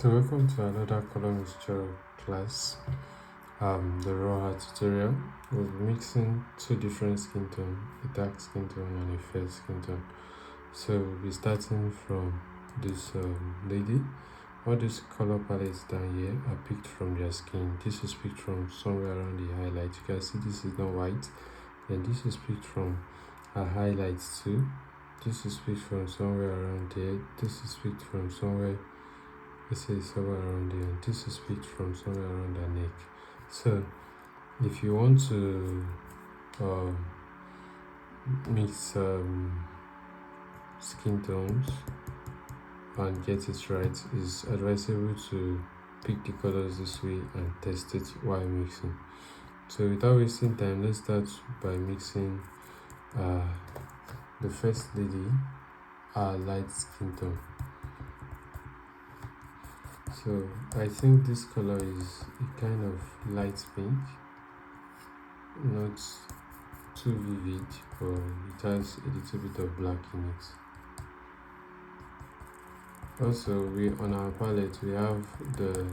So welcome to another color mixture class. The raw art tutorial. We'll be mixing two different skin tones, a dark skin tone and a fair skin tone. So we'll be starting from this lady. All these color palettes down here are picked from their skin. This is picked from somewhere around the highlight. You can see this is not white. Then this is picked from her highlights too. This is picked from somewhere around there. This is picked from somewhere. This is somewhere around there, and this is picked from somewhere around the neck. So if you want to mix skin tones and get it right, it's advisable to pick the colors this way and test it while mixing. So without wasting time, let's start by mixing the first lady, light skin tone. So I think this color is a kind of light pink, not too vivid, but it has a little bit of black in it. Also, on our palette we have the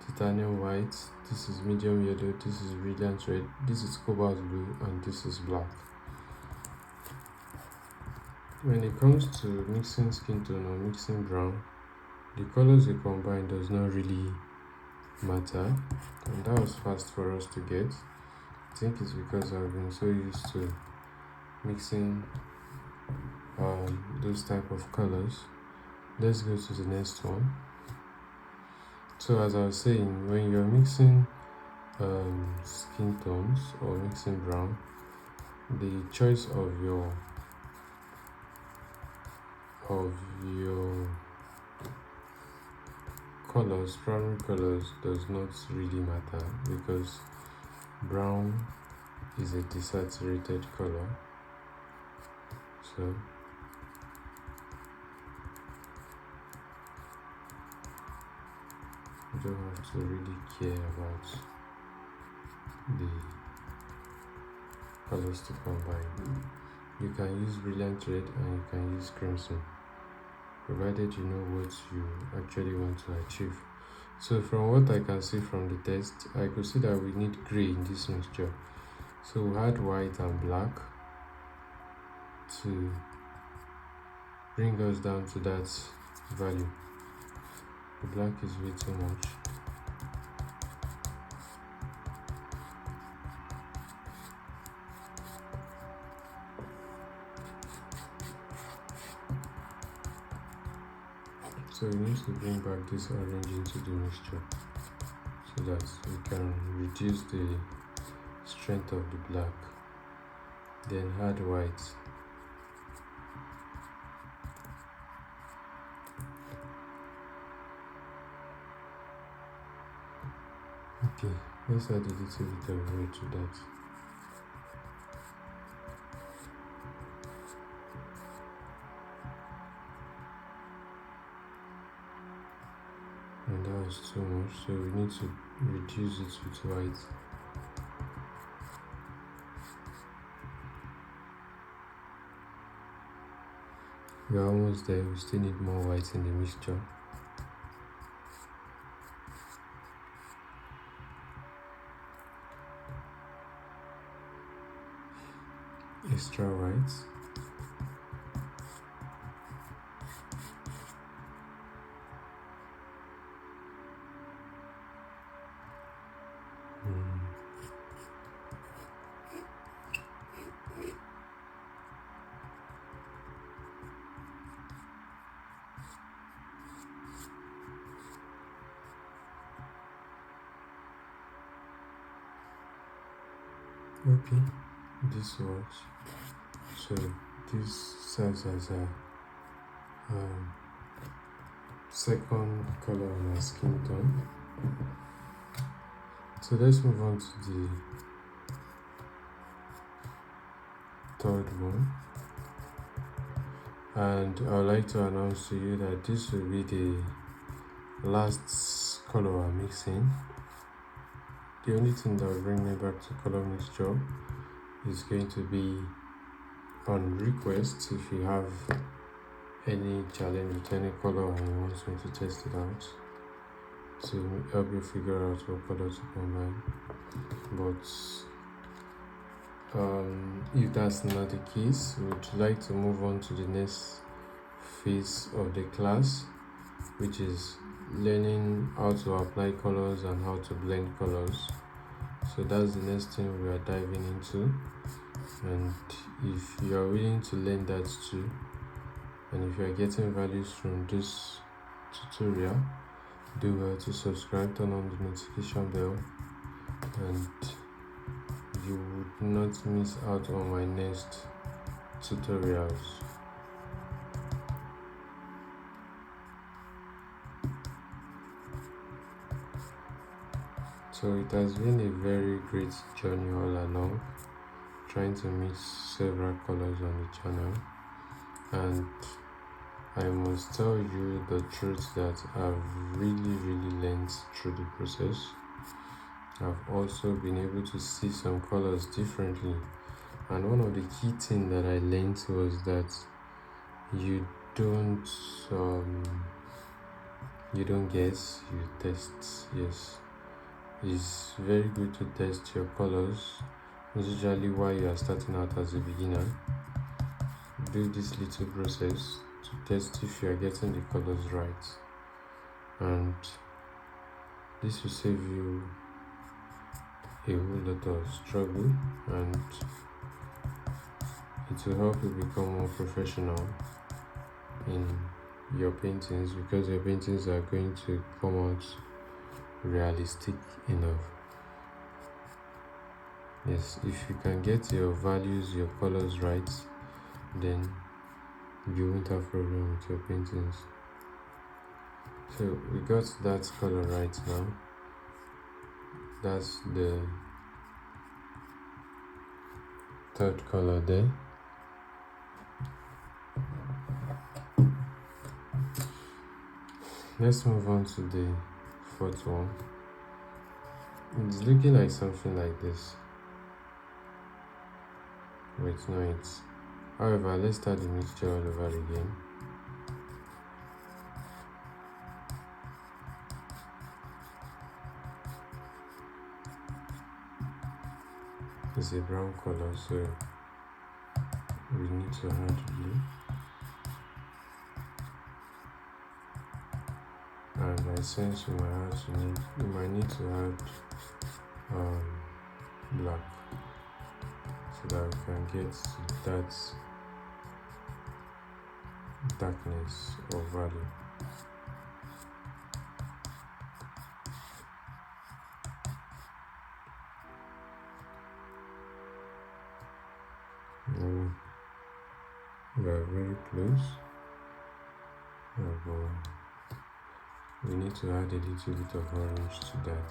titanium white, this is medium yellow, this is brilliant red, this is cobalt blue, and this is black. When it comes to mixing skin tone or mixing brown, the colors you combine does not really matter, and that was fast for us to get. I think it's because I've been so used to mixing those type of colors. Let's go to the next one. So as I was saying, when you're mixing skin tones or mixing brown, the choice of your colors, primary colors, does not really matter, because brown is a desaturated color. So you don't have to really care about the colors to combine. You can use brilliant red and you can use crimson, provided you know what you actually want to achieve. So from what I can see from the test, I could see that we need gray in this mixture. So we had white and black to bring us down to that value. The black is way too much. So we need to bring back this orange into the mixture so that we can reduce the strength of the black. Then add white. Okay, let's add a little bit of red to that. And that was too much, so we need to reduce it with white. We're almost there, we still need more white in the mixture. Extra white. Okay, this works. So this serves as a second color on my skin tone. So let's move on to the third one, and I would like to announce to you that this will be the last color I'm mixing. The only thing that will bring me back to color mixture is going to be on request. If you have any challenge with any color and you want me to test it out, to help you figure out what color to combine. But if that's not the case, we'd like to move on to the next phase of the class, which is learning how to apply colors and how to blend colors. So that's the next thing we are diving into, and if you are willing to learn that too, and if you are getting values from this tutorial, do well to subscribe, turn on the notification bell, and you would not miss out on my next tutorials. So it has been a very great journey all along, trying to mix several colors on the channel, and I must tell you the truth that I've really learned through the process. I've also been able to see some colors differently, and one of the key things that I learned was that you don't guess, you test. Yes, it's very good to test your colors, usually while you are starting out as a beginner. Do this little process to test if you are getting the colors right, and this will save you a whole lot of struggle, and it will help you become more professional in your paintings, because your paintings are going to come out realistic enough. Yes, if you can get your values, your colors right, then you won't have problem with your paintings. So we got that color right now. That's the third color there. Let's move on to the fourth one. It's looking like something like this. Wait, no, it's... However, let's start the mixture all over again. It's a brown color, so we need to add blue. And I sense you might need to add black, so that we can get that darkness or value. We are very close, but we need to add a little bit of orange to that.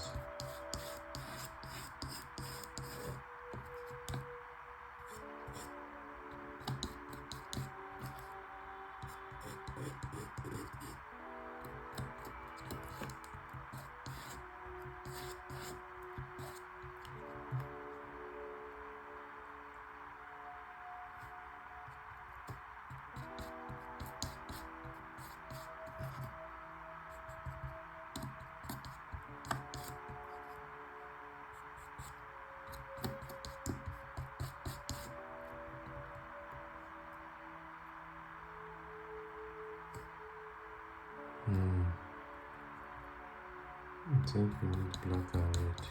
I think we need black and red,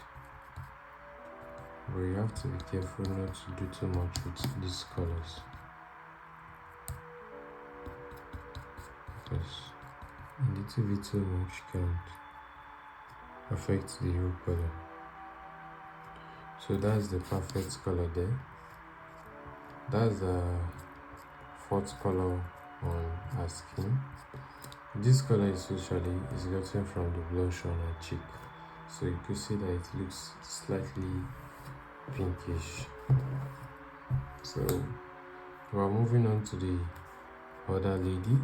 but you have to be careful not to do too much with these colors, because a little bit too much can affect the whole color. So that's the perfect color there. That's the fourth color on our skin. This color is gotten from the blush on her cheek, so you can see that it looks slightly pinkish. So we're moving on to the other lady.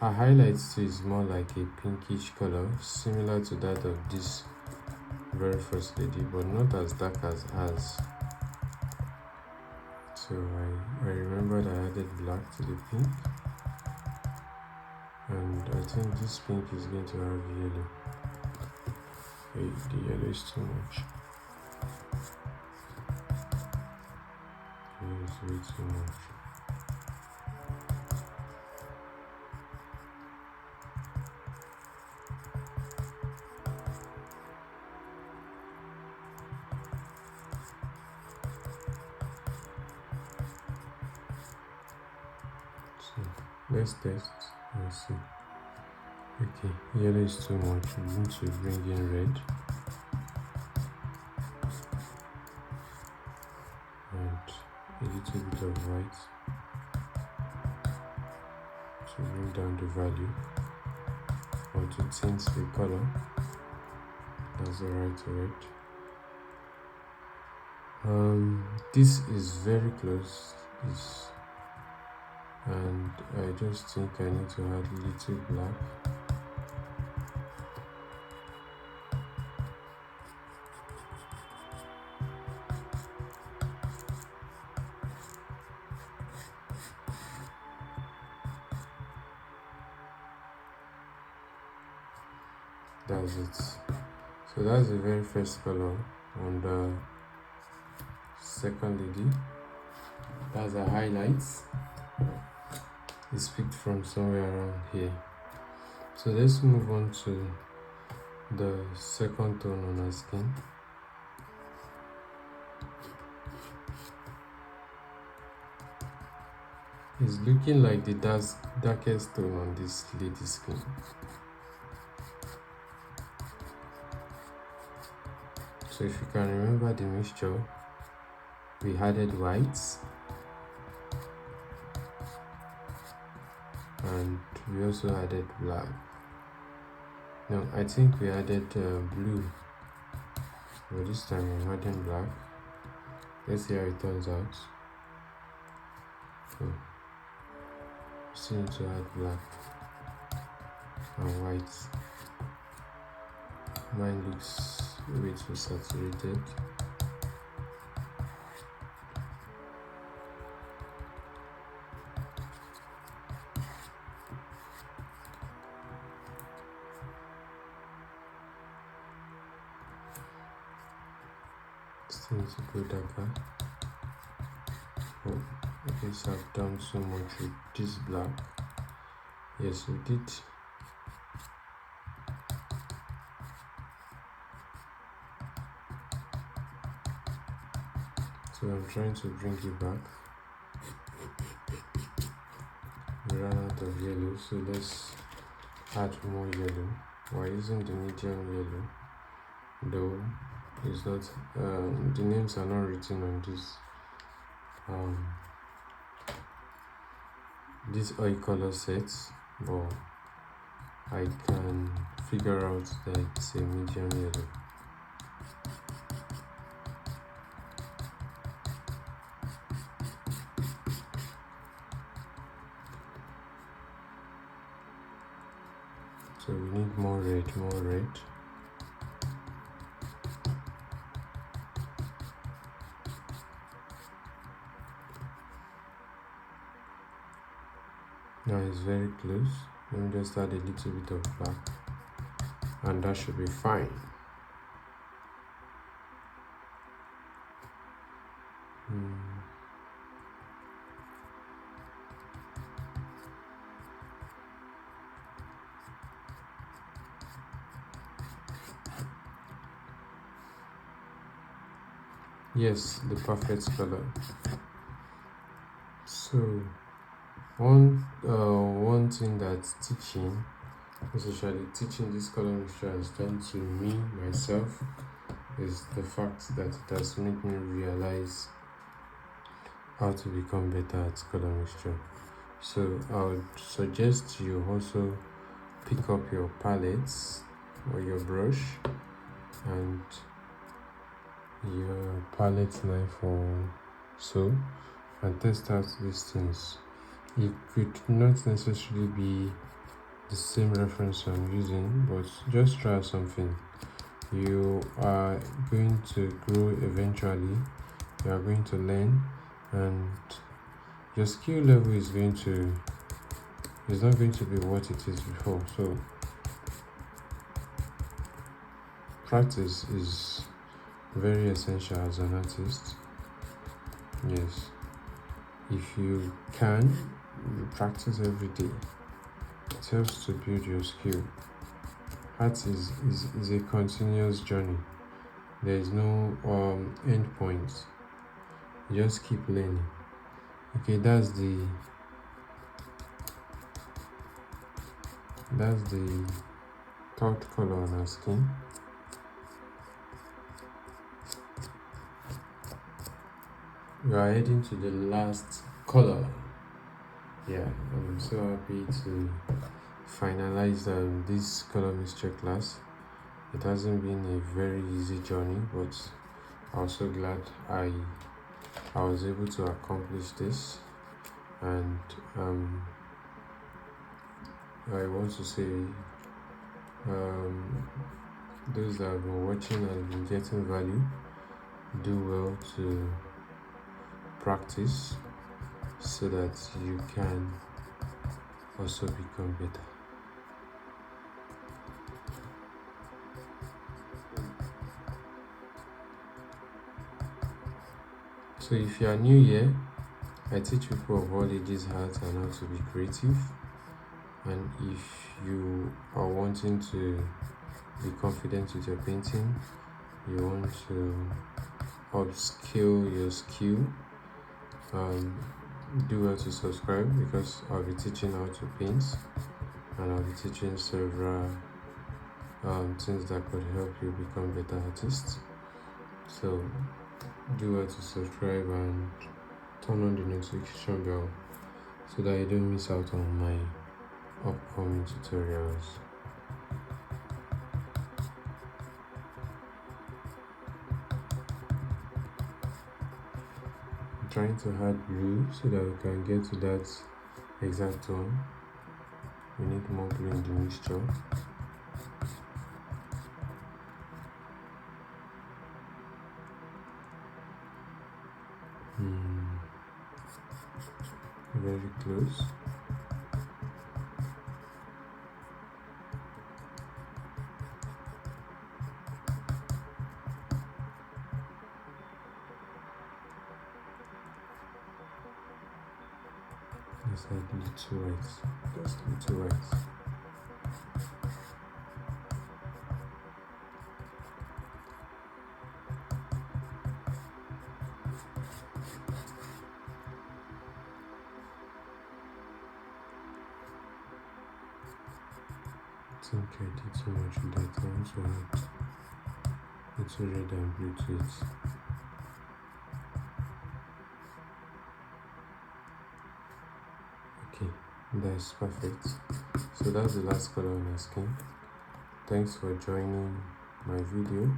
Her highlights too is more like a pinkish color, similar to that of this very first lady, but not as dark as hers. So I remembered I added black to the pink, and I think this pink is going to have yellow. Hey, the yellow is too much. Yellow is way too much. So let's test and see. Okay, yellow is too much. We need to bring in red and a little bit of white to bring down the value or to tint the color. That's the right word. This is very close. And I just think I need to add a little black. That's it. So that's the very first color on the second lady. That's the highlights. It's picked from somewhere around here. So let's move on to the second tone on our skin. It's looking like the darkest tone on this lady's skin. So if you can remember the mixture, we added whites and we also added black. No, I think we added blue, but this time we're adding black. Let's see how it turns out. So, still need to add black and white. Mine looks way too saturated. Still need to go darker. Oh, I guess I've done so much with this black. Yes, we did. So I'm trying to bring it back. We ran out of yellow, so let's add more yellow. We're using the medium yellow, though it's not the names are not written on this oil color sets, but I can figure out that it's a medium yellow. So we need more red, more red. Now it's very close. Let me just add a little bit of black and that should be fine. Yes, the perfect color. So one thing that teaching, especially teaching this color mixture, has done to me myself is the fact that it has made me realize how to become better at color mixture. So I would suggest you also pick up your palettes or your brush and your palette knife or so and test out these things. It could not necessarily be the same reference I'm using, but just try something. You are going to grow eventually, you are going to learn, and your skill level is not going to be what it is before. So practice is very essential as an artist. Yes, if you can, you practice every day. It helps to build your skill. Art is a continuous journey. There is no end point. You just keep learning. Okay, that's the third color on our skin. We are heading to the last color. Yeah, I'm so happy to finalize this color mixture class. It hasn't been a very easy journey, but I'm so glad I was able to accomplish this. And I want to say those that have been watching and been getting value, do well to practice so that you can also become better. So if you are new here, I teach people of all ages art and how to be creative. And if you are wanting to be confident with your painting, you want to upskill your skill, do well to subscribe, because I'll be teaching how to paint, and I'll be teaching several things that could help you become better artists. So do well to subscribe and turn on the notification bell so that you don't miss out on my upcoming tutorials. I'm trying to add blue so that we can get to that exact tone. We need more blue in the mixture. Very close. Let's add little white, just little white. I think I did so much with that. I want to add little red and blue to it. Okay, that's perfect. So that's the last color on my skin. Thanks for joining my video.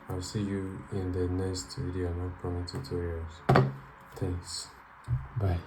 I'll see you in the next video and upcoming tutorials. Thanks. Bye.